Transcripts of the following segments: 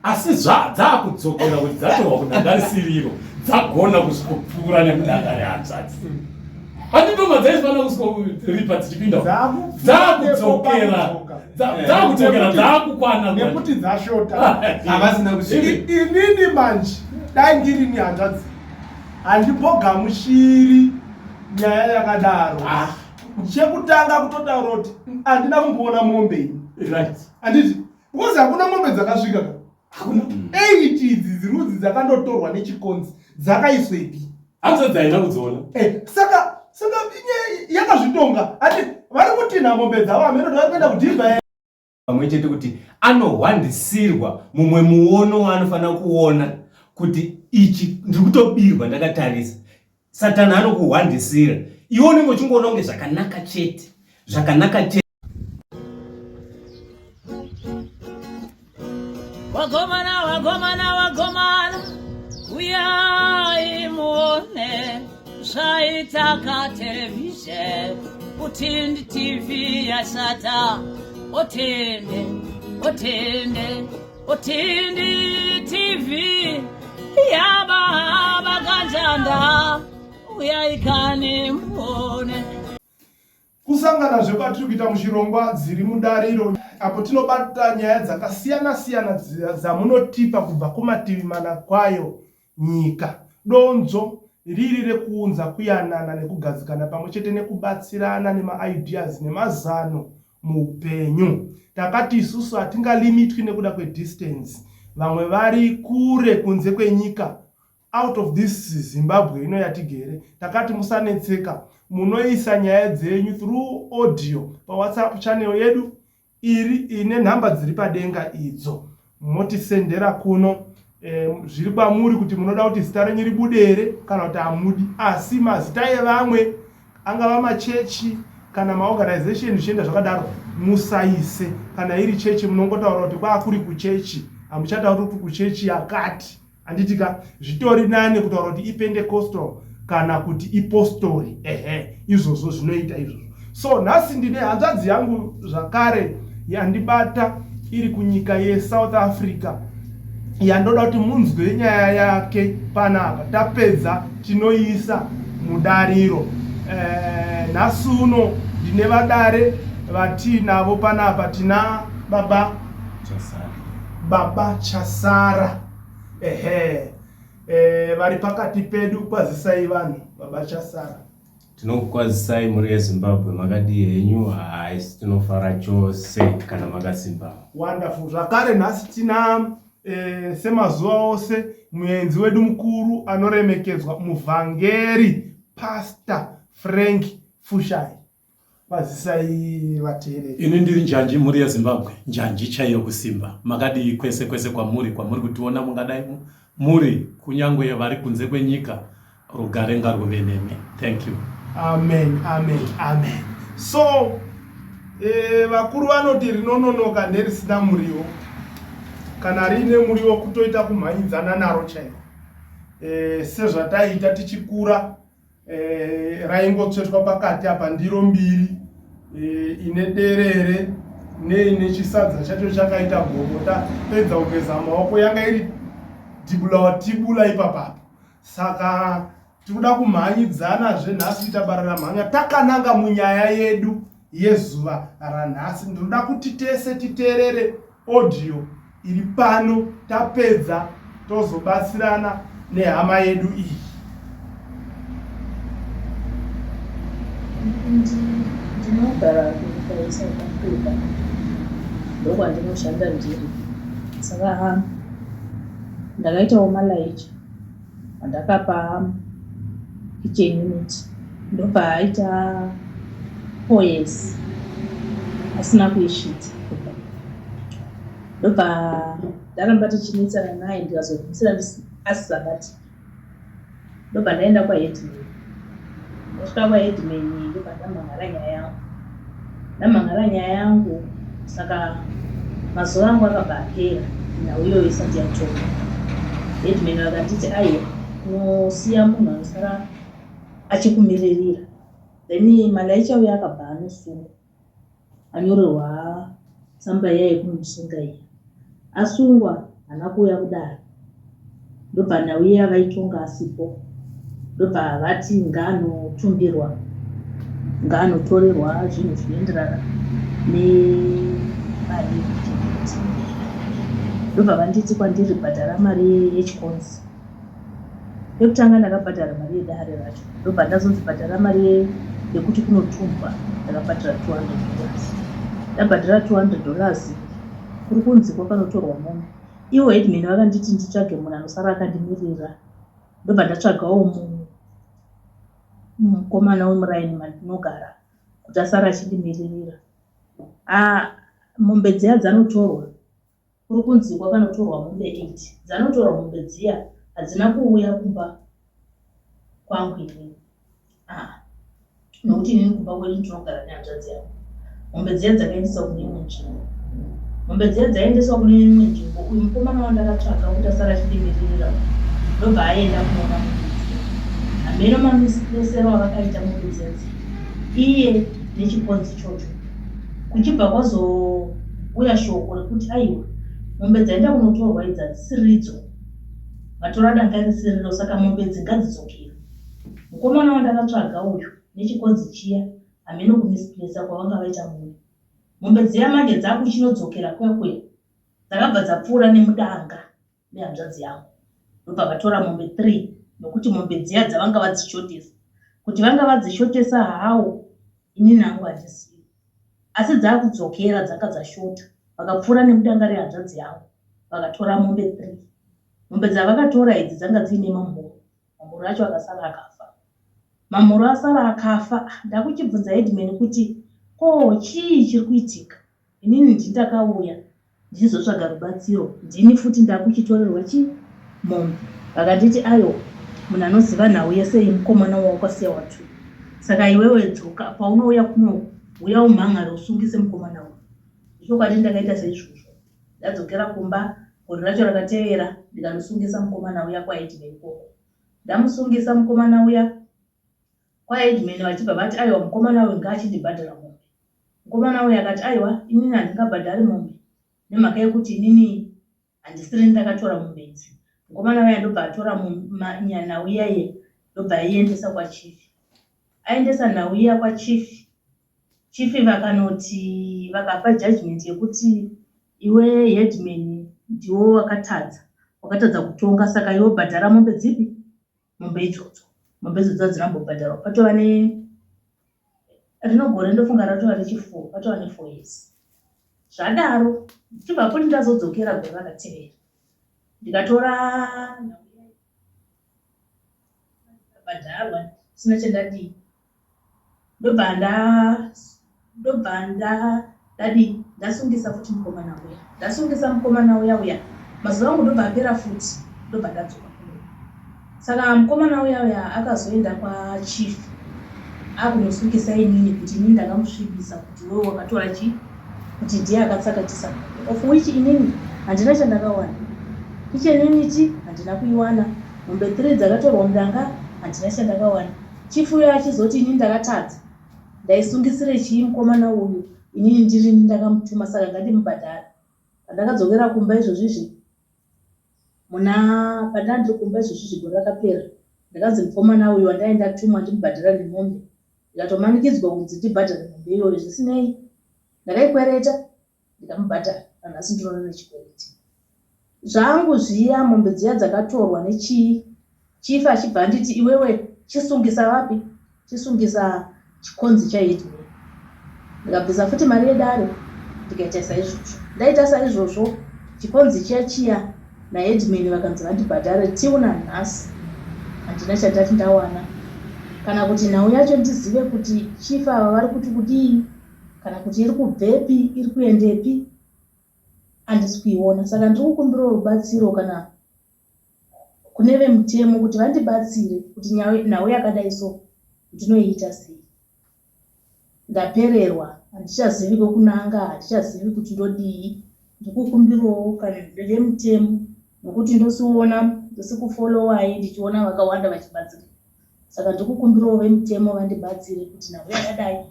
asi dzakudzokera kuti dzatova kunangarisiriro dzagona kusvikopfuura nemudakari hanzvadzi handitoma dzaisvana kusvikoripa dzichipinda dzakudzokera dzakukwana nekuti dzashota havasina kusvika. Inini manje dai ndiri ni hanzvadzi handipogamushiri nyaya yakadaro. Chekutanga kutotaura kuti handina kumboona mombe ini, handiti because hakuna mombe dzakasvika ka 8 idzi dzirudzi dzakandotorwa nechikonzi dzakaiswepi hanza dzaina kudziona. Saka yakazvitonga ati vari kutinha mombe dzavo hameno vari kuenda kudhibha pamwe chete kuti anohwandisirwa mumwe muono waanofanira kuona kuti ichi ndiri kutobirwa ndakatarisa. Satani anokuhwandisira iwe unenge uchingoona kunge zvakanaka chete zvakanaka chete. Wagomana uyai muone zvaitaka television Utindi TV yasata Utindi TV yaba kanjanda uyai kani muone. Kusangana zvekwatiri kuita muchirongwa dziri mudariro apo tinobata nyaya dzakasiyana-siyana dzamunotipa kubva kumativi mana kwayo nyika. Donzo riri rekuunza kuyanana nekugadzikana pamwe chete nekubatsirana nemaideas nemazano muupenyu. Takati isusu hatingalimitwi nekuda kwedistance. Vamwe vari kure kunze kwenyika, out of this Zimbabwe ino yatigere. Takati musanetseka, munoisa nyaya dzenyu through audio paWhatsApp channel yedu iri ine nhamba dziri padenga idzo. Motisendera kuno zviri kwamuri kuti munoda kuti zita renyu ribudere kana kuti hamudi, asi mazita evamwe angava machechi kana maorganization zvichienda zvakadaro musaise. Kana iri chechi munongotaura kuti kwakuri kuchechi, hamuchatauri kuti kuchechi yakati. Handitika zvitori nane kutaura kuti iPentecostal kana kuti ipostori. Izvozvo zvinoita izvozvo. So nhasi ndine hanzvadzi yangu zvakare yandibata iri kunyika yeSouth Africa yandoda kuti munzwe nyaya yake panapa. Tapedza tinoisa mudariro. Nhasi uno ndine vadare vatinavo panapa. Tina baba Chasara. Vari pakati pedu, kwazisai vanhu baba Chasara. Tinokwazisai muri eZimbabwe, makadi henyu haisi tinofara chose kana makasimba. Wonderful. Zvakare nhasi tina semazuva ose muenzi wedu mukuru anoremekedzwa muvhangeri Pastor Frank Fushai. Kwazisai vateereri. Ini ndiri njanji muri yeZimbabwe, njanji chaiyo kusimba. Makadi kwese kwamuri kutiona mungadai muri kunyangwe vari kunze kwenyika, rugare ngaruve nemi. Thank you. Amen. So vakuru vanoti rinononoka nerisina muriwo. Kana rine muriwo kutoita kumhanyidzana naro chaiko. Sezvataita tichikura raingotsvetwa pakati apa ndiro mbiri, ine derere neine chisadza chacho chakaita gobota. Pedza kugeza maoko yanga iri tibula ipapa. Saka tikuda kumhanyidzana zvenhasi tabarara mhanya takananga munyaya yedu yezuva ranhasi. Ndinoda kuti tese titeerere audio iri pano, tapedza tozobatsirana nehama yedu iyi. Ndinogara kunyika yeSouth Africa, ndokwandinoshanda ndiri. Saka ndakaitawo malaicha andakapa kitchen unit, ndobva aita 4 years asina kuisvita. Ndobva ndaramba tichinetsana naye ndikazobvisira asisabati. Ndobva ndaenda kwaHeadman. Ndasvika kwaHeadman ndobva ndamhan'ara nyaya yangu. Saka mazuva angu akabva apera nhau iyoyo isati yachoka. Headman vakanditi aiwa, unosiya munhu anosara achikumirira. Then malaicha uya akabva anosungwa, anyorerwa tsamba yaiye kumusunga iyi. asungwa hana kuuya kudaro. Ndobva Nhauye vaitonga asipo, ndobva vati ngaanotumbirwa, ngaanotorerwa zvinhu zvinoenderana nemari yekuchengeta. Ndobva vanditi kwandiri bhadhara mari yechikonzi. Yekutanga ndakabhadhara mari yedare racho, ndobva ndazonzi bhadhara mari yekuti kunotumbwa, ndakabhadhara $200. Ndabhadhara $200 kuri kunzi kwakanotorwa mombe. Ivo headman vakanditi nditsvage munhu anosara akandimirira. Ndobva ndatsvagawo mukomana wemuraini mandinogara kuti asara achindimiririra. Mombe dziya dzanotorwa kuri kunzi kwakanotorwa mombe 8. Dzanotorwa mombe dziya hadzina kuuya kumba kwangu inini. Nokuti inini kumba kwedu ndinogara nehanzvadzi yangu. Mombe dziya dzakaendeswa kune imwe nzvimbo. Mombe dziya dzaendeswa kune imwe nzvimbo. Uyu mukomana wandakatsvaga kuti asara achindimiririra ndobva aenda kuona mombe dziya. Hameno mamisesero avakaita mombe dziya iye nechikonzi chocho. Kuchibva kwazouya shoko rekuti aiwa mombe dzaenda kunotorwa idzi hadzisiridzo, vatora danga risiriro, saka mombe dzingadzidzokera. Mukomana wandakatsvaga uyu nechikonzi chiya hameno kumisipesa kwavanga vaita mombe. Mombe dziya manje dzakuchinodzokera kwekwe dzakabva dzapfuura nemudanga nehanzvadzi yangu. Ndobva vatora mombe 3 nokuti mombe dziya dzavanga vadzishotesa. Kuti vanga vadzishotesa hawo inini hangu handisiyi, asi dzakudzokera dzanga dzashota, vakapfuura nemudanga rehanzvadzi yangu vakatora mombe 3. Mombe dzavakatora idzi dzanga dziine mamhuru. Mamhuru acho akasara akafa. Mamhuru asara akafa. Ndakuchibvunza headman kuti chii chiri kuitika. Inini ndindakauya ndichizotsvaga rubatsiro, ndini futi ndakuchitorerwa mombe. Vakanditi ayo munhu anoziva Nhauye sei mukomana wakwasiya watu. Saka iwewe dzoka paunouya kuno uya umhangare usungise mukomana uyu. Chokwadi ndakaita seizvozvo. Ndadzokera kumba, gore racho rakatevera ndikanosungisa mukomana uya kwaheadman koko. Ndamusungisa mukomana uya kwaheadman vachibva vati aiwa mukomana uyu ngaachindibhadhara mombe. Mukomana uyu akati aiwa inini handingabhadhari mombe nemhaka yekuti inini handisiri ndakatora mombe idzi. Mukomana uya ndobva atora Nhauye ye ndobva aiendesa kwachifi. Aendesa Nhauye kwachifi. Chifi vakanoti vakapa judgment yekuti iwe headman ndiwo wakatadza kutonga, saka iwe bhadhara mombe dzipi? Mombe idzodzo. Mombe idzodzo dzinambobhadharwa. Patova rinogore ndofunga ratova rechi4, patova ne4 years. Zvadaro chibva kuti ndazodzokera gore rakatevera ndikatora bhadharwa sina chandadii. Ndobva ndasungisa futi mukomana uya. Ndasungisa mukomana uya mazuva angu ndobva apera futi, ndobva ndadzoka kuno. Saka mukomana uya akazoenda kwachief akunosungisa inini kuti inini ndakamusvibisa kuti wewe wakatora kuti ndiye akatsakatisa of which inini handina chandakawana. Ichenini handina kuiwana. Mombe 3 dzakatorwa mudanga handina chandakawana. Chief uya achizoti inini ndakatadza, ndaisungisire chii mukomana uyu, inini ndiri ndakamutuma, saka ngandimubhadhara. Pandakadzokera kumba izvozvizvi, pandandiri kumba izvozvizvi gore rakapera, ndakanzi mukomana uyu wandaenda tumwa ndimubhadhara nemombe, ndikatomanikidzwa kunzi ndibhadhare mombe iyoyo. Zvisinei ndakaikwereta ndikamubhadhara, nhasi ndinoona nechikwereti zvangu zviya. Mombe dziya dzakatorwa nechii. Chief achibva anditi iwewe chisungisa vapi? Chisungisa chikonzi chaheadman. Ndikabvisa futi mari yedare ndikaita saizvozvo. Ndaita saizvozvo chikonzi chiya naheadman vakanzi vandibhadhare tiuna nhasi handina chandati ndawana. Kana kuti nhau yacho ndizive kuti chief ava vari kuti kudii, kana kuti iri kubvepi, iri kuendepi, handisi kuiona. Saka ndiri kukumbira rubatsiro kana kune vemutemo kuti vandibatsire kuti nhau yakadai so ndinoiita sei. Ndapererwa, handichazivi kwekunanga, handichazivi kuti ndodii. Ndikukumbirawo kana vemutemo nokuti ndosiona ndisikufolowayi ndichiona vakawanda vachibatsira. Saka ndikukumbirawo vemutemo vandibatsire kuti nhau yakadai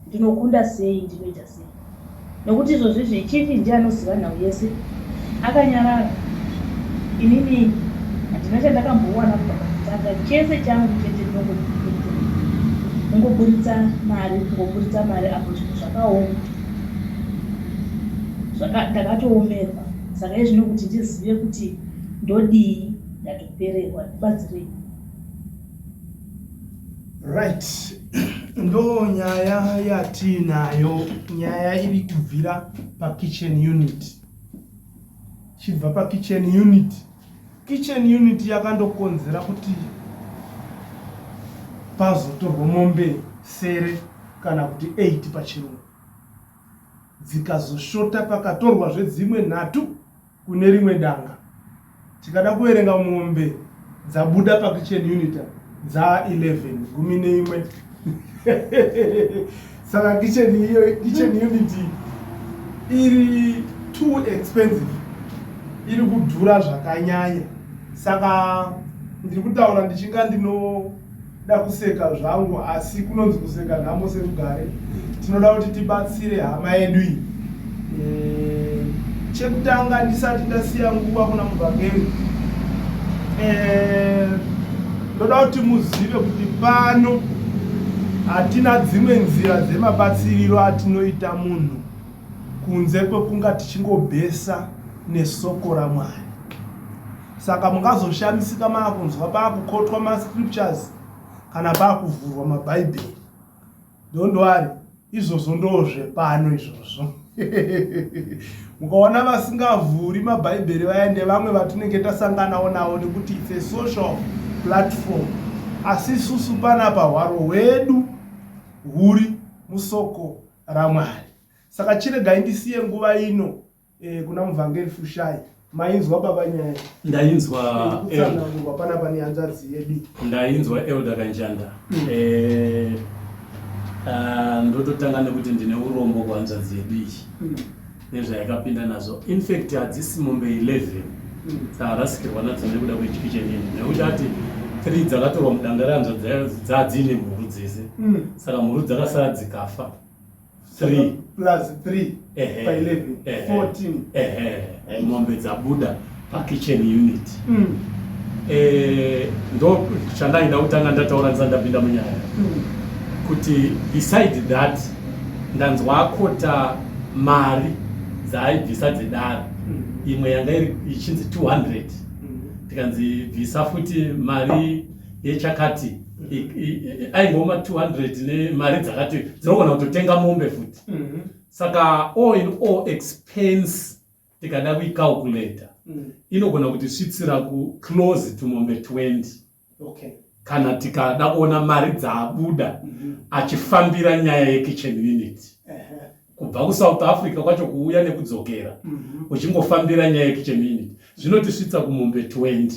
ndinokunda sei, ndinoita sei. nokuti izvozvi zvichifi ndiye anoziva nhau yese. Akanyarara. Inini handina chandakambowana kubva pakutanga. Chese changu chete kungoburitsa mari apo zvinhu zvakaoma. Ndakatoomerwa. Saka izvino kuti ndizive kuti ndodii ndatopererwa ndibatsirei. Right. Ndo nyaya yatinayo, nyaya iri kubvira pakitchen unit. Chibva pakitchen unit. Kitchen unit yakandokonzera kuti pazotorwa mombe sere kana kuti 8 pachirungu. Dzikazoshota pakatorwa zvedzimwe 3 kune rimwe danga. Tikada kuerenga mombe dzabuda pakitchen unit dza 11 gumi neimwe. Saka kitchen unit iri too expensive, iri kudhura zvakanyanya. Saka ndiri kutaura ndichinga ndinoda kuseka zvangu, asi kunonzi kuseka nhamo serugare. Tinoda kuti tibatsire hama yedu iyi. Chekutanga ndisati ndasiya nguva kuna muvhangeri, ndoda kuti muzive kuti pano hatina dzimwe nzira dzemabatsiriro atinoita munhu kunze kwekunga tichingobhesa nesoko raMwari. Saka mungazoshamisika maakunzwa paakukotwa mascriptures kana paakuvhurwa mabhaibheri. Don't worry, izvozvo ndozve pano izvozvo. Mukaona vasingavhuri mabhaibheri vaende vamwe vatinenge tasanganawo navo nekuti it's a social platform. Asi isusu panapa hwaro hwedu huri musoko raMwari. Saka chiregai ndisiye nguva ino kuna muvhangeri Fushai. Mainzwa baba nyaya? Ndainzwa Elder panapa ni hanzvadzi yedu. Ndainzwa Elder Kanjanda. Ndototanga nekuti ndine urombo kuhanzvadzi yedu iyi. Nezvayakapinda nazvo. In fact hadzisi mombe 11 dzarasikirwa nadzo nekuda kwechikitchen unit. Nekuti ati 3 dzakatorwa mudanga rehanzvadzi dzadzine mhuru dzese. Saka mhuru dzakasara dzikafa 3 plus 3 pa 11 14 mombe dzabuda pakitchen unit. Ndo chandaida kutanga ndataura ndapinda munyaya kuti beside that ndanzwa akota mari dzaaibvisa dzedare. Imwe yanga ichinzi 200, tikanzi bvisa futi mari yechakati aingoma 200 nemari dzakati dzinogona kutotenga mombe futi. Saka all in all expense tikada kuicalculata inogona kuti svitsira ku close to mombe 20. Okay. Kana tikada kuona mari dzaabuda achifambira nyaya yekitchen unit. Kubva kuSouth Africa kwacho kuuya nekudzokera uchingofambira nyaya yekitchen unit zvinotisvitsa kumombe 20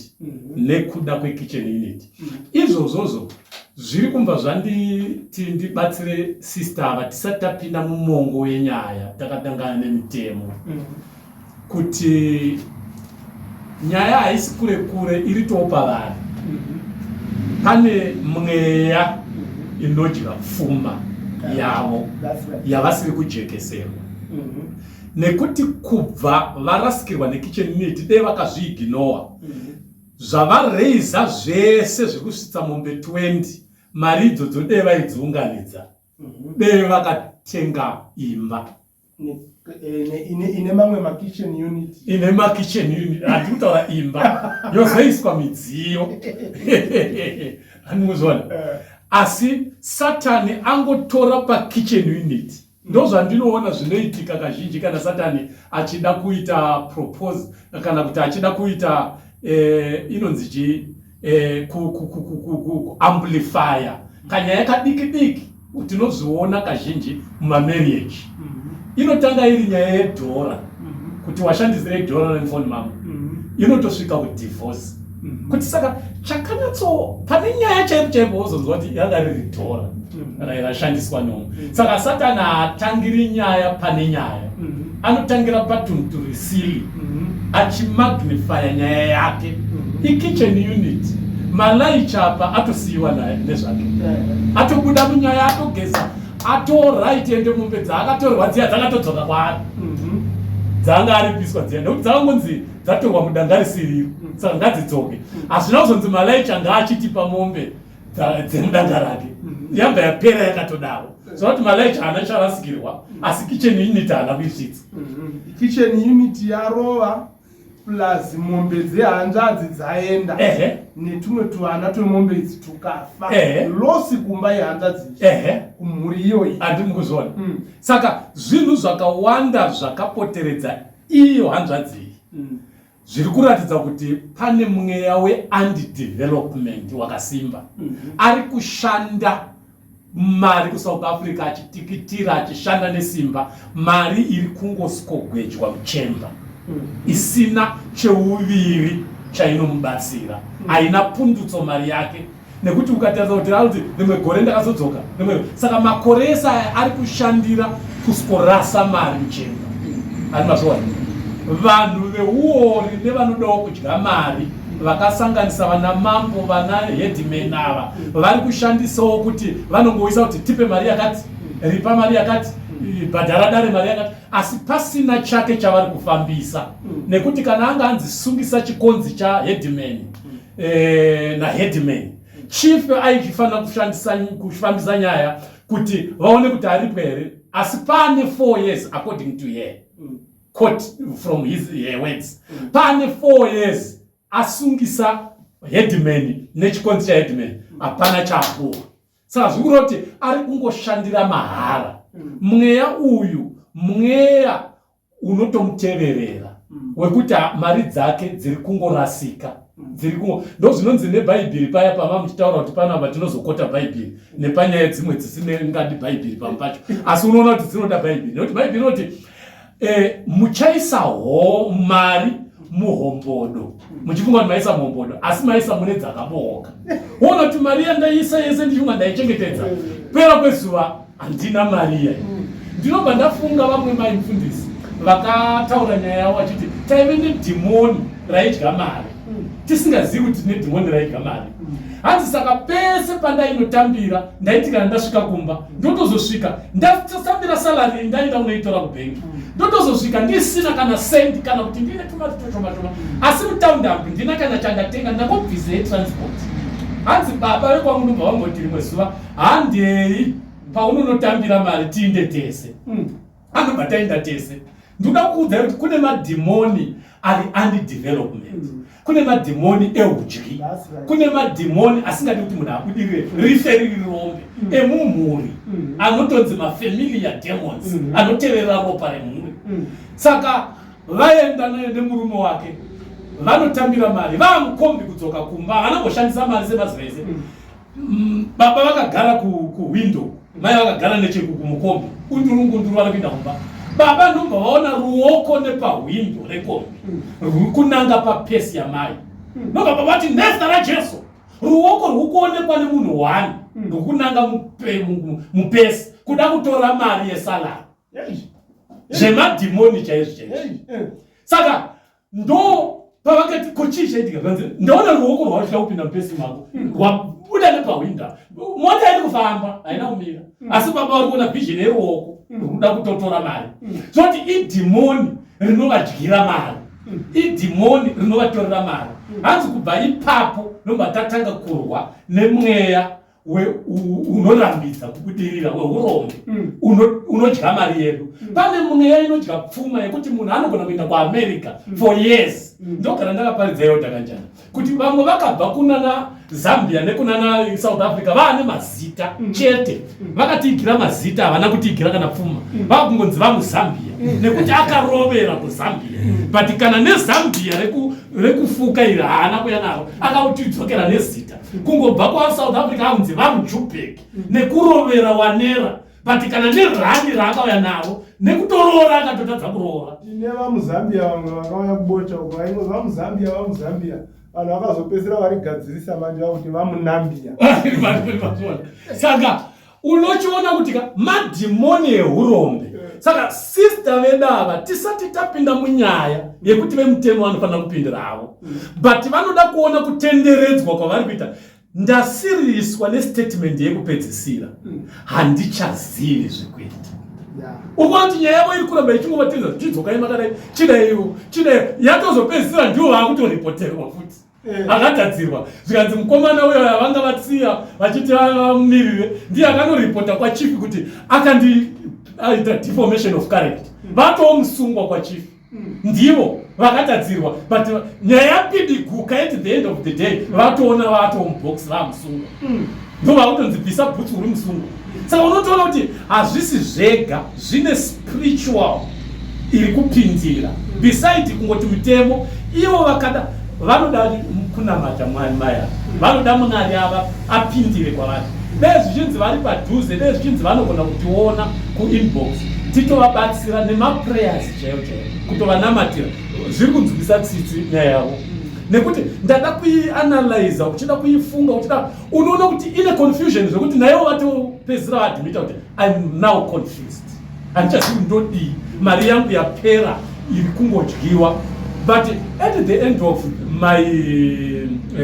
nekuda kwekitchen unit. Izvozvozvo zviri kumva zvanditi ndibatsire sister ava tisati tapinda mumongo wenyaya takatangana nemitemo kuti nyaya haisi kure kure iri topa vanhu. Pane mweya inodya pfuma yavo yavasiri kujekeserwa. Nekuti kubva varasikirwa nekitchen unit dei vakazviiginowa zvavareiza zvese zvekusvitsa mombe 20 mari idzodzo dei vaidziunganidza dei vakatenga imba ine mamwe makitchen unit. Ine makitchen unit hati kutaura imba yozoiswa midziyo. Hanimuzvona. Asi Satani angotora pakitchen unit. Ndozvandinoona zvinoitika kazhinji kana Satani achida kuita propose kana kuti achida kuita inonzi amplifier kanyaya kadiki diki tinozviona kazhinji mumarriage. Inotanga iri nyaya yedhora kuti washandisire dhora remphone mama inotosvika kudivorce. Kuti saka chakanyatso pane nyaya chaipo wozonzwa kuti yanga riri dhora kana irashandiswa nomwe. Saka Satani haatangiri nyaya pane nyaya, anotangira patunhu turisiri achimagnifya nyaya yake. Ikitchen unit malaicha apa atosiyiwa nezvake, atobuda munyaya atogeza atora itiende mombe dzakatorwa dziya dzakatodzoka kwaari dzanga aripiswa dziya nekuti dzakangonzi dzatorwa mudangarisiriro saka ngadzidzoke hazvina kuzonzi malaicha ngaachitipa mombe dzemudanga rake yabva yapera yakatodawo zvakuti malaicha haana charasikirwa asi kitchen unit haana kuisvitsa kitchen unit yarova plus mombe dzehanzvadzi dzaenda netumwe tuvana twemombe idzi tukafa losi kumba yehanzvadzi kumhuri iyoyi handiri kuzviona saka zvinhu zvakawanda zvakapoteredza iyo hanzvadzi iyi zviri kuratidza kuti pane mweya we-underdevelopment wakasimba ari kushanda mari kuSouth Africa achitikitira achishanda nesimba mari iri kungosikogodywa muchemba isina cheuviri chainomubatsira haina pundutso mari yake nekuti ukatarisa kuti kuti rimwe gore ndakazodzoka saka makore ese aya ari kushandira kusikorasa mari muchemba ari mazvona vanhu veuori nevanodawo kudya mari vakasanganisa vana mambo vana headman ava vari kushandisawo kuti vanongoisa kuti tipe mari yakati ripa mari yakati bhadhara dare mari yakati asi pasina chake chavari kufambisa nekuti kana anga anzi sungisa chikonzi chaheadman naheadman chief aichifanira kufambisa nyaya kuti vaone kuti aripwe here asi pane 4 years according to her quote from her words pane 4 years asungisa headman nechikonzi chaheadman hapana chapuwa saka zvikureva kuti ari kungoshandira mahara mweya uyu mweya unotomuteverera wekuti mari dzake dziri kungorasika ndo zvinonzi nebhaibheri paya pama muchitaura kuti pana patinozokota bhaibheri nepanyaya dzimwe dzisingadi bhaibheri pamwe pacho asi unoona kuti dzinoda bhaibheri nekuti bhaibheri inoti muchaisa mari muhombodo muchifunga kuti maisa muhombodo asi maisa mune dzakabooka uona kuti mari yandaisa yese ndichunga ndaichengetedza pera kwezuva handina mari iya ndinobva ndafunga vamwe maimufundisi vakataura nyaya yavo vachiti taive nedhimoni raidya mari tisingazivi kuti nedhimoni raidya mari hanzi saka pese pandainotambira ndaiti kana ndasvika kumba ndotozosvika ndasambira salari ndaenda unoitora kubhengi ndotozosvika ndisina kana sendi kana kuti ndine tumari toshoma asi mutaundambi ndina kana chandatenga ndangobvisa transport hanzi baba vekwangunobva vangoti rimwe zuva handei paunonotambira mari tiinde tese anobva taenda tese ndoda kuudza kuti kune madhimoni ari underdevelopment kune madhimoni eudyi kune madhimoni asingadi kuti munhu abudirire rife riri rombe emumhuri anotonzi mafamiliar demons anoteverera ropa remhuri saka vaenda nemurume wake vanotambira mari vamukombi kudzoka kumba vanangoshandisa mari semazira ese baba vakagara kuwindo mai vakagara nechekumukombi undurungunduru vari kuinda kumba baba ndomba vaona ruoko nepahwindo rekombi ruri kunanga papesi yamai nobva baba vati nezita rajesu ruoko ruri kuonekwa nemunhu 1 ruri kunanga mupesi kuda kutora mari yesalari zvemadhimoni chaizvo saka ndo pavakati kochii chaitika kanzi ndaona ruoko rwavachida kupinda mupesi mako rwabuda nepahwinda mota iri kufamba haina kumira asi baba vari kuona vhizhini yeruoko ruda kutotora mari zoti idhimoni rinovadyira mari idhimoni rinovatorera mari hanzi kubva ipapo nobva tatanga kurwa nemweya unorambidza kubudirira weurombe unodya mari yedu pane mweya inodya pfuma yekuti munhu anogona kuenda kuamerica for years ndogara ndakaparidza iyo takanjana kuti vamwe vakabva kunana Zambia nekunana South Africa vaane mazita chete vakatiigira mazita havana kutiigira kana pfuma vakungonzi vamuZambia nekuti akarovera kuZambia but kana neZambia rekufuka iri haana kuya naro akautidzokera nezita kungobva kwaSouth Africa akunzi vamuJuburg nekurovera wanera but kana nerani raakauya naro nekutorora akatotadza kuroora ine vamuZambia vamwe vakauya kubocha uko vaingozi vamuZambia vanhu vakazopedzisira varigadzirisa manje vakuti vamunambia saka unochiona kuti madhimoni ehurombe saka sister vedava tisati tapinda munyaya yekuti vemutemo vanofanira kupindiravo but vanoda kuona kutenderedzwa kwavari kuita ndasiriswa nestatement yekupedzisira handichazivi zvekuita ukwati nyaya yavo iri kuramba ichingobatiridza zvichidzoka imakadai chidai yatozopedzisira ndiwo vakutoripoterwa futi akatadzirwa zvikanzi mukomana uyo vanga vasiya vachiti vamirire ndiye akanoripota kwachief kuti akandiita deformation of character vatoo musungwa kwachief ndivo vakatadzirwa but nyaya yapidiguka at the end of the day vatoona vatomubox vamusungwa ndo vakutonzibvisa bhutsu uri musungwa saka unotoona kuti hazvisi zvega zvine spiritual iri kupindira beside kungoti mutemo ivo vakada vanoda kunamata mwari maya vanoda munari ava apindire kwavari dai zvichinzi vari padhuze dai zvichinzi vanogona kutiona kuinbox titovabatsira nemaprayers chaivo chaivo kutovanamatira zviri kunzwisa tsitsi nyaya yavo nekuti ndada kuianalyza uchida kuifunga uchida unoona kuti ine confusion zvekuti naivo vatopedzisira vaadmita kuti I'm now confused handichazivi ndodii mari yangu yapera iri kungodyiwa but at the end of my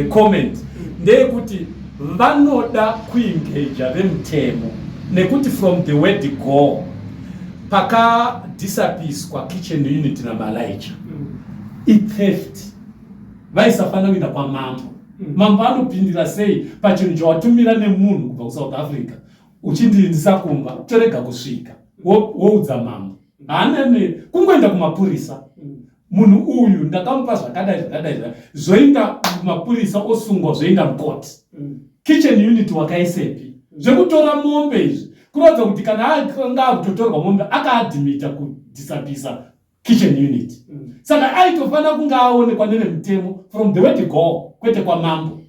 comment ndeyekuti vanoda kuengaja vemutemo nekuti from the word go pakadisapiswa kitchen unit namalaicha itheft vaisafana kuenda kwamambo mambo anopindira sei pachinhu chawatumira nemunhu kubva kusouth africa uchindindisa kumba torega kusvika woudza mambo haanane kungoenda kumapurisa munhu uyu ndakamupa zvakadai zvoenda kumapurisa osungwa zvoenda mukoti kitchen unit wakaisepi zvekutora mombe izvi kurodza kuti kana anga akutotorwa mombe akaadhimita kudisapisa kitchen unit saka aitofana kunge aonekwa nevemutemo from the word go kwete kwamambo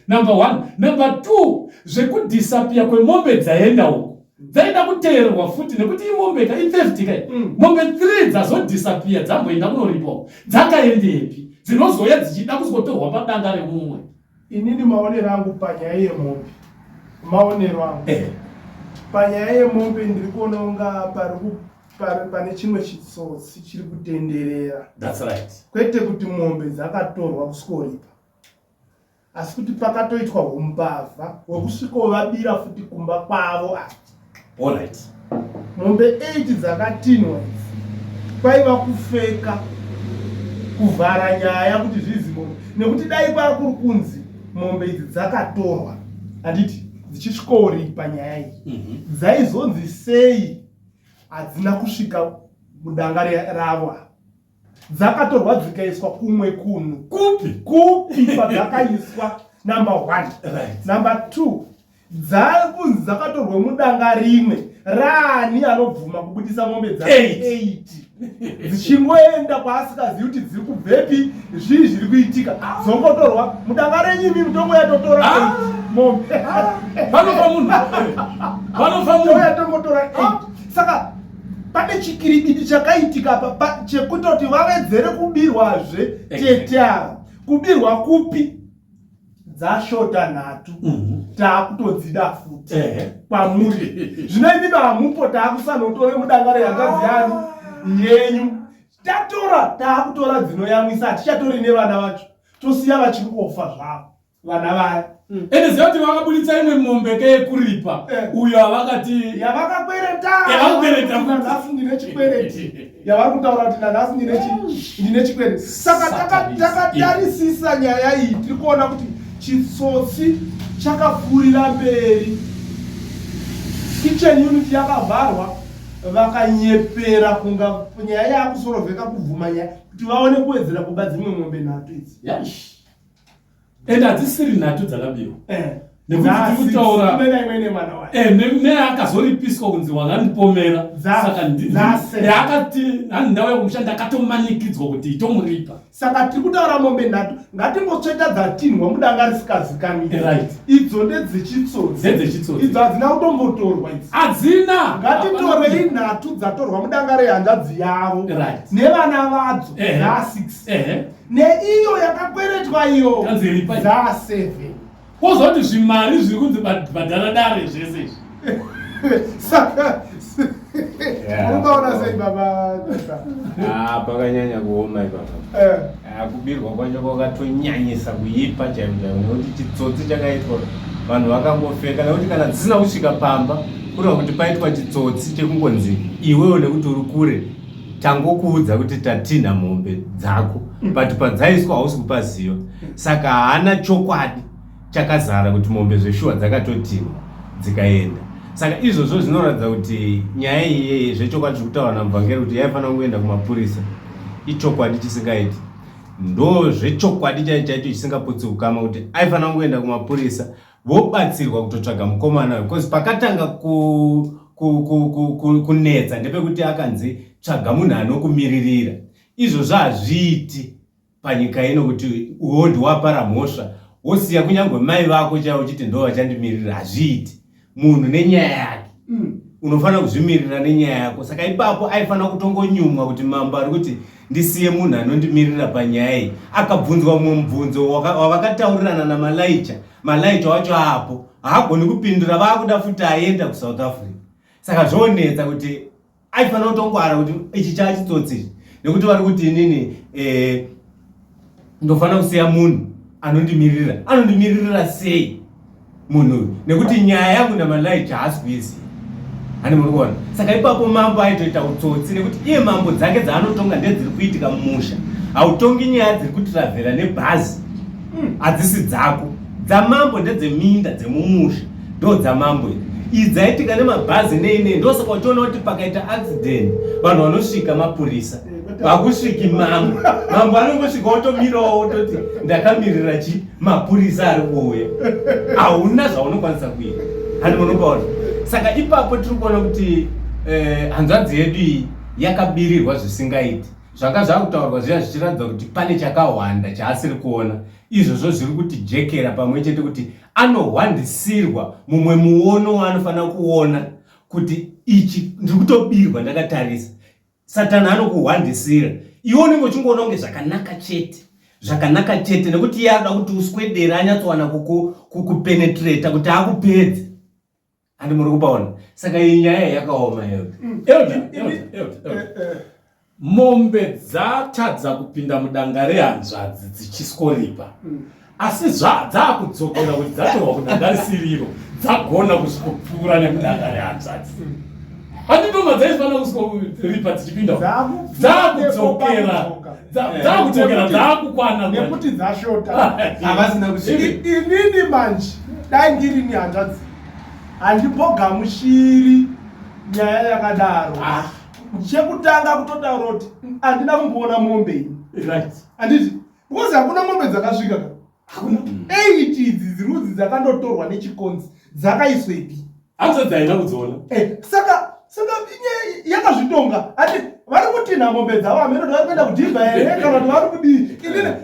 number 1 number 2 zvekudisapia kwemombe dzaenda uko dzaida kuteerwa futi nekuti imombe itheft kai mombe 3 dzazodisapia dzamboenda kunoripo dzakaendepi dzinozoya dzichida kuzotorwa padanga remumwe inini maonero angu panyaya yemombe maonero angu panyaya yemombe ndiri kuona unga pane chimwe chitsotsi chiri kutenderera. That's right. Kwete kuti mombe dzakatorwa kusvika asi kuti pakatoitwa umbavha wekusvikovabira futi kumba kwavo. All right. Mombe 8 dzakatinwa kwaiva kufeka kuvhara nyaya kuti zvizivo nekuti dai pakuri kunzi mombe idzi dzakatorwa handiti dzichisvikoripa nyaya iyi dzaizonzi sei hadzina kusvika mudanga ravo dzakatorwa dzikaiswa kumwe kunhu kupi padzakaiswa number 1 right. Number 2 dzakunzi dzakatorwa mudanga rimwe rani anobvuma kubudisa mombe dza8 dzichingoenda kwaasikazivi kuti dziri kubvepi zvii zviri kuitika dzongotorwa mudanga renyimi mitombo yatotora mombe panofa yatongotora 8 saka pane chikiribidi chakaitika chekutoti vawedzere kubirwazve tete ava kubirwa kupi dzashota 3 taakutodzida futi kwamuri zvinoimina hamupo taakusanotore mudanga rehanzvadzi yani yenyu taakutora dzinoyamwisa hatichatori nevana vacho tosiya vachikofa zvavo vana vaya ende ziva kuti vakabuditsa imwe mombe keyekuripa uyo avakati yavakakwereta nanhasi ndine chikwereti yavari kutaura kuti nanhasi ndine chikwereti saka takatarisisa nyaya iyi tiri kuona kuti chitsotsi chakapfuurira mberi kitchen unit yakavharwa vakanyepera kunga nyaya yakusorovheka kubvuma nyaya kuti vaone kuwedzera kuba dzimwe mombe 3 idzi ende hadzisiri 3 dzakabiwa nekuti kutaura neakazoripiswa kunzi wakandipomera saka akati hani ndau yekumushanda akatomanikidzwa kuti itomuripa saka tiri kutaura mombe 3 ngatimbotsveta dzatinhwa mudanga risikazikamiri idzo ndedzechitsotsi idzo hadzina kutombotorwa idzi hadzina ngatitorei 3 dzatorwa mudanga rehanzvadzi yavo nevana vadzo dza6 neiyo yakakweretwa iyo dza7 kwozoti zvimari zviri kunzi bhadharadare zvese saka Ukaona sei baba? Pakanyanya kuoma ipapa. Kubirwa kwacho kwakatonyanyisa kuipa chaizvo nekuti chitsotsi chakaitwa vanhu vakangofeka nekuti kana dzisina kusvika pamba kureva kuti paitwa chitsotsi chekungonzi iwewo nekuti uri kure tangokuudza kuti tatinha mombe dzako but padzaiswa hausi kupaziva saka haana chokwadi chakazara kuti mombe zveshuwa dzakatotinha dzikaenda. Saka izvozvo zvinoratidza kuti nyaya iyi zvechokwadi zviri kutaura namuvhangeri kuti yaifanira kuenda kumapurisa ichokwadi chisingaiti, ndo zvechokwadi chaicho chisingaputsi ukama kuti aifanira kuenda kumapurisa vobatsirwa kutotsvaga mukomana because pakatanga kunetsa ndepekuti akanzi tsvaga munhu anokumiririra. Izvozvo hazviiti panyika ino kuti uwo ndiwapara mhosva wosiya kunyange mai vako chaivo uchiti ndo vachandimirira. Hazviiti. Munhu nenyaya yake unofanira kuzvimirira nenyaya yako. Saka ipapo aifanira kutongonyumwa kuti mambo ari kuti ndisiye munhu anondimirira panyaya iyi. Akabvunzwa mumwe mubvunzo wavakataurirana namalaicha. Malaicha wacho apo haagoni kupindura, vaakuda futi aenda kuSouth Africa. Saka zvonetsa kuti aifanira kutongwara kuti ichi chachitsotsi nekuti vari kuti inini ndofanira kusiya munhu anondimirira. Anondimirira sei munhu nekuti nyaya yangu namalaicha haasi kuiziva. Hani muri kuona? Saka ipapo mambo aitoita utsotsi nekuti iye mambo dzake dzaanotonga ndedziri kuitika mumusha. Hautongi nyaya dziri kutiravhera nebhazi, hadzisi dzako. Dzamambo ndedzeminda dzemumusha, ndo dzamambo idzi dzaitika nemabhazi neine. Ndosaka uchiona kuti pakaita accident vanhu vanosvika mapurisa hakusviki mambo. Mambo anongosvika otomirawo ototi ndakamirira chi mapurisa ari kuuya. Hauna zvaunokwanisa kuita. Hani munopaona? Saka ipapo tiri kuona kuti hanzvadzi yedu iyi yakabirirwa zvisingaiti. Zvanga zvakutaurwa zviya zvichiratidza kuti pane chakawanda chaasiri kuona. Izvozvo zviri kutijekera pamwe chete kuti anohwandisirwa mumwe muono waanofanira kuona kuti ichi ndiri kutobirwa ndakatarisa. Satani anokuhwandisira iwe unenge uchingoona kunge zvakanaka chete nekuti iye anoda kuti uswedere anyatsowana kukupenetrata kuti akupedze. Handi muri kupaona? Saka iyi nyaya yakaoma mombe dzatadza kupinda mudanga rehanzvadzi dzichisworipa, asi dzakudzokera kuti dzatorwa kudanga risiriro dzagona kusvopfuura nemudanga rehanzvadzi. Handitoma dzaifanira kusworipa dzichipinda dzakudzokera dzakukwana nekuti dzashota havasina kusvika. Inini manje dai ndiri ni hanzvadzi handimbogamushiri nyaya yakadaro. Chekutanga kutotaura kuti handina kumboona mombe iyi. Right. Handiti because hakuna mombe dzakasvika ka. Hakuna. 8 idzi dzirudzi dzakandotorwa nechikonzi dzakaiswa ipi. Hanzvadzi haina kudziona. Saka yakazvitonga. Hati vari kutinha mombe dzavo hameno kuti vari kuenda kudhibha here kana kuti vari kudii.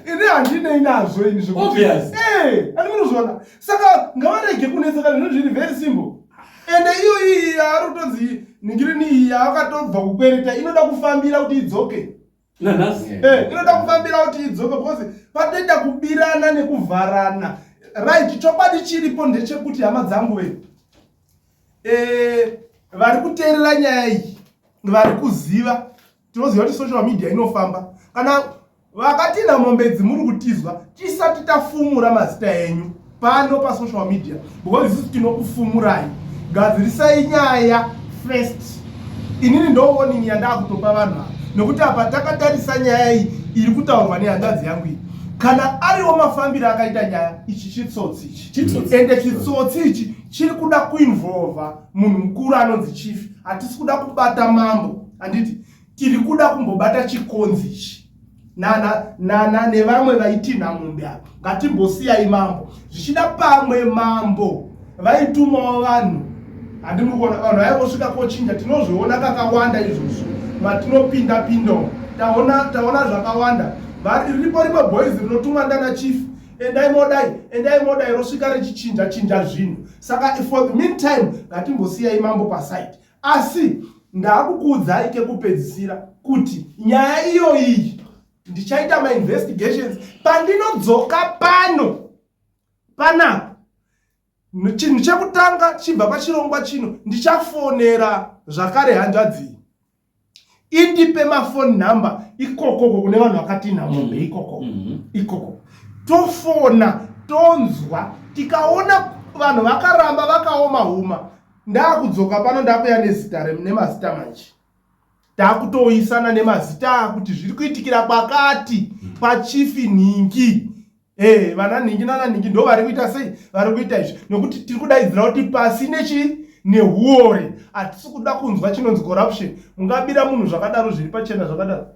Ini handinei nazvo ini zvekuti. Obvious. Handimunozviona. Saka ngavarege kunetseka zvinhu zviri very simple. Ende iyo iyi ari kutonzi ningirini iyi yakatobva kukwereta inoda kufambira kuti idzoke. Inoda kufambira kuti idzoke because patoita kubirana nekuvharana. Right, chokwadi chiripo ndechekuti hama dzangu we. Vari kuteerera nyaya iyi vari kuziva, tinoziva kuti social media inofamba. Kana vakatina mombe dzimuri kutizwa tisati tafumura mazita enyu pano pasocial media because isusu tinokufumurai. Gadzirisai nyaya first. Inini ndooning yandakutopa vanhu ava nekuti apa takatarisa nyaya iyi iri kutaurwa nehanzvadzi yangu iyi. Kana ariwo mafambiro akaita nyaya ichi chitsotsi ichi. Ende chitsotsi ichi chiri kuda kuinvolva munhu mukuru anonzi chief. Hatisi kuda kubata mambo. Handiti tiri kuda kumbobata chikonzi ichi. Nevamwe vaitinha mombe apa. Ngatimbosiyai mambo. Zvichida pamwe mambo vaitumawo vanhu. Handimukona vanhu vaivosvika kochinja. Tinozviona kakawanda izvozvo matinopinda-pindawo. Taona zvakawanda. Ripo boys rinotumwa ndana chief. Endai modai rosvika richichinja zvinhu. Saka for the meantime ngatimbosiyai mambo paside. Asi ndakukuudzai kekupedzisira kuti nyaya iyo iyi ndichaita ma-investigations pandinodzoka panapa chinhu chekutanga chibva pachirongwa chino ndichafonera zvakare hanzvadzi indipe mafoni nhamba ikokoko kune vanhu vakatina mombe ikoko tofona tonzwa tikaona vanhu vakaramba vakaoma huma ndakudzoka pano ndakuya nezita nemazita manje ndakutoisana nemazita akuti zviri kuitikira kwakati pachifi nhingi vana nhingi nana nhingi ndo vari kuita sei vari kuita izvi nokuti tiri kudaidzira kuti pasi neuore hatisi kuda kunzwa chinonzi corruption. Mungabira munhu zvakadaro zviri pachena zvakadaro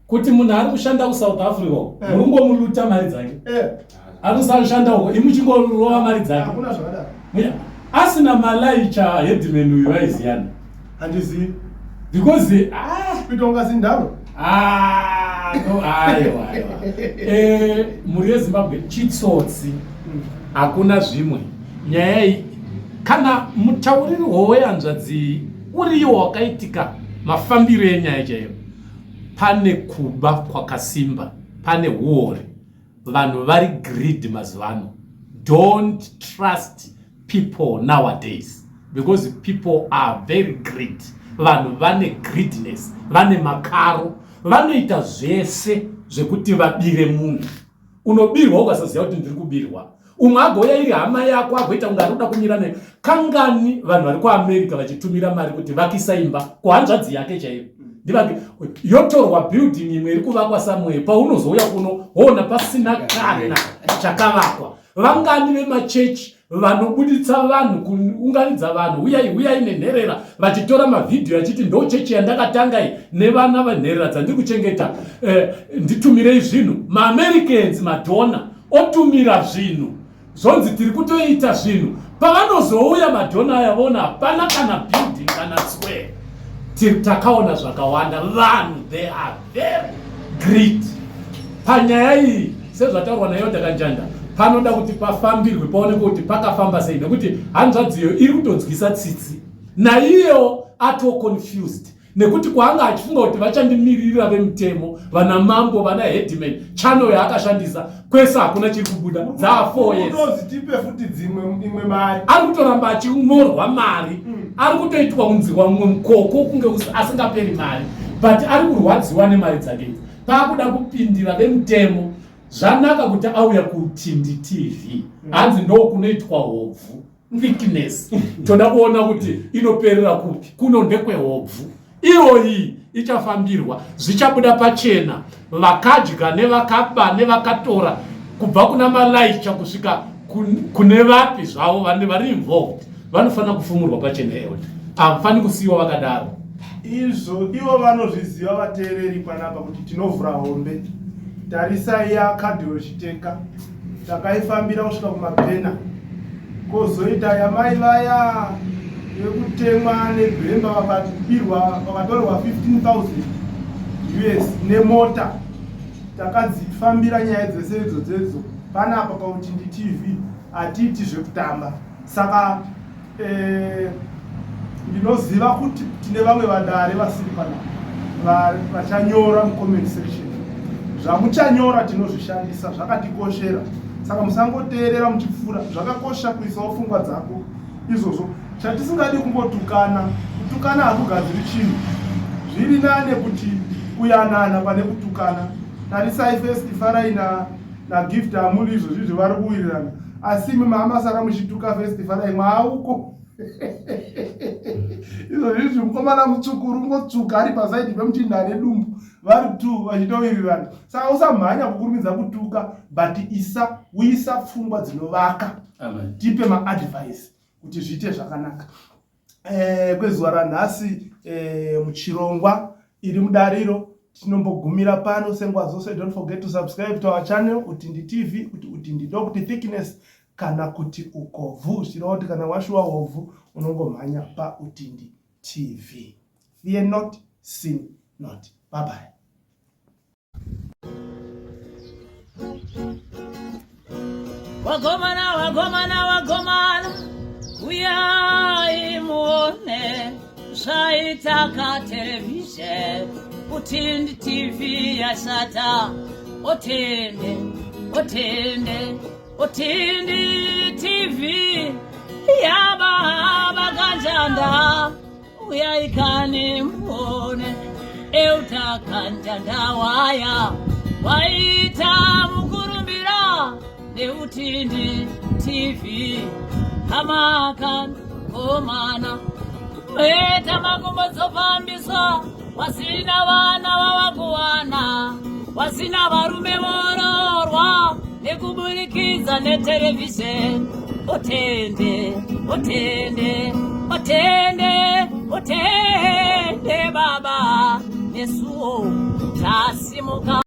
kuti munhu ari kushanda kuSouth Africa murungomuluta mari dzake ari kusashanda uko imuchingorova mari dzake hakuna zvakadaro asina malaicha headman uyu vaiziyana handizivi because kuita ungazindaro no aiwa muri yeZimbabwe chitsotsi hakuna zvimwe nyaya iyi kana mutauriri wehanzvadzi uriyo wakaitika mafambiro enyaya chaiyo pane kuba kwakasimba pane uori vanhu vari greed mazuvano. Don't trust people nowadays because people are very greed. Vanhu vane greediness, vane makaro, vanoita zvese zvekuti vabire munhu. Unobirwa ukasaziva kuti ndiri kubirwa. Umwe agoya iri hama yako agoita kunge arikuda kumira naye. Kangani vanhu vari kuAmerica vachitumira mari kuti vakisa imba kuhanzvadzi yake chaiyo. Ndivake yotorwa building imwe iri kuvakwa somewhere paunozouya kunoona pasina kana chakavakwa. Vangani vemachechi vanobuditsa vanhu kuunganidza vanhu uyai nenherera vachitora mavidhiyo achiti ndo chechi yandakatanga iyi nevana vanherera dzandiri kuchengeta nditumirei zvinhu. MaAmericans madhona otumira zvinhu zonzi tiri kutoita zvinhu pavanozouya madhona aya vona hapana kana building kana square. Takaona zvakawanda vanhu they are very great. Panyaya iyi sezvataurwa nayo Dakanjanda panoda kuti pafambirwe paoneke kuti pakafamba sei nekuti hanzvadziyo iri kutonzwisa tsitsi naiyo ato confused nekuti kwaanga achifunga kuti vachandimirira vemutemo vana mambo vana headman channel yaakashandisa kwese hakuna chiri kubuda dza 4 years unozipe futi imwe mari ari kutoramba achimorwa mari ari kutoitwa kunzirwa mumwe mukoko kunge asingaperi mari but ari kurwadziwa nemari dzake paakuda kupindira vemutemo. Zvanaka kuti auya kuTindi TV hanzi ndo kunoitwa hobvu thickness toda kuona kuti inoperera kupi kuno ndekwehovhu iyoyi ichafambirwa zvichabuda pachena vakadya nevakaba nevakatora kubva kuna malaicha kusvika kune vapi zvavo vari involved vanofanira kufumurwa pachena eyo havafani kusiyiwa vakadaro. Izvo ivo vanozviziva vateereri panapa kuti tinovhura hombe. Tarisai yakadhiro chiteka takaifambira kusvika kumapena kozoita yamai vaya yekutemwa nebhemba vakabirwa vakatorerwa 15,000 US nemota takadzifambira nyaya dzese idzodzo panapa paUtindi TV hatiiti zvekutamba. Saka ndinoziva kuti tine vamwe vadare vasiri panapa vachanyora mucomment section. Zvamuchanyora tinozvishandisa zvakatikoshera. Saka musangoteerera muchipfuura. Zvakakosha kuisawo pfungwa dzako izvozvo. Chatisingadi kungotukana. Kutukana hakugadziri chinhu. Zviri nane kuti kuyanana pane kutukana. Tarisai Festifarai naGift Amuli izvozvo vari kuwirirana. Asi mama saka muchituka Festifarai mwauko. Izvo zvizvi mukomana mutsvuku ungotsuka ari pasaidi pemutindane dumbu vari tu vachitowirirana. Saka usamhanya kukurumidza kutuka but uisa pfungwa dzinovaka. Tipe maadvice kuti zviite zvakanaka. Kwezuva ranhasi muchirongwa iri mudariro tinombogumira pano senguva dzose. Don't forget to subscribe to our channel Utindi TV kuti Utindi ndokuti thickness kana kuti ukovhu zvirova kuti kana washuwa hovhu unongomhanya paUtindi TV. Fear not, sin not. Bye bye. Wagomana uyai muone zvaitaka television Utindi TV yasata Utindi TV Yaba kanjanda uyaikane mbone eutakanja waya waita mukurumbira neutindi TV amakan komana weta makombozo pambiswa wasina vana vavakuwana wasina varume vororwa nekuburikiza netelevisheni otende otende otende otende baba nesuo tasimuka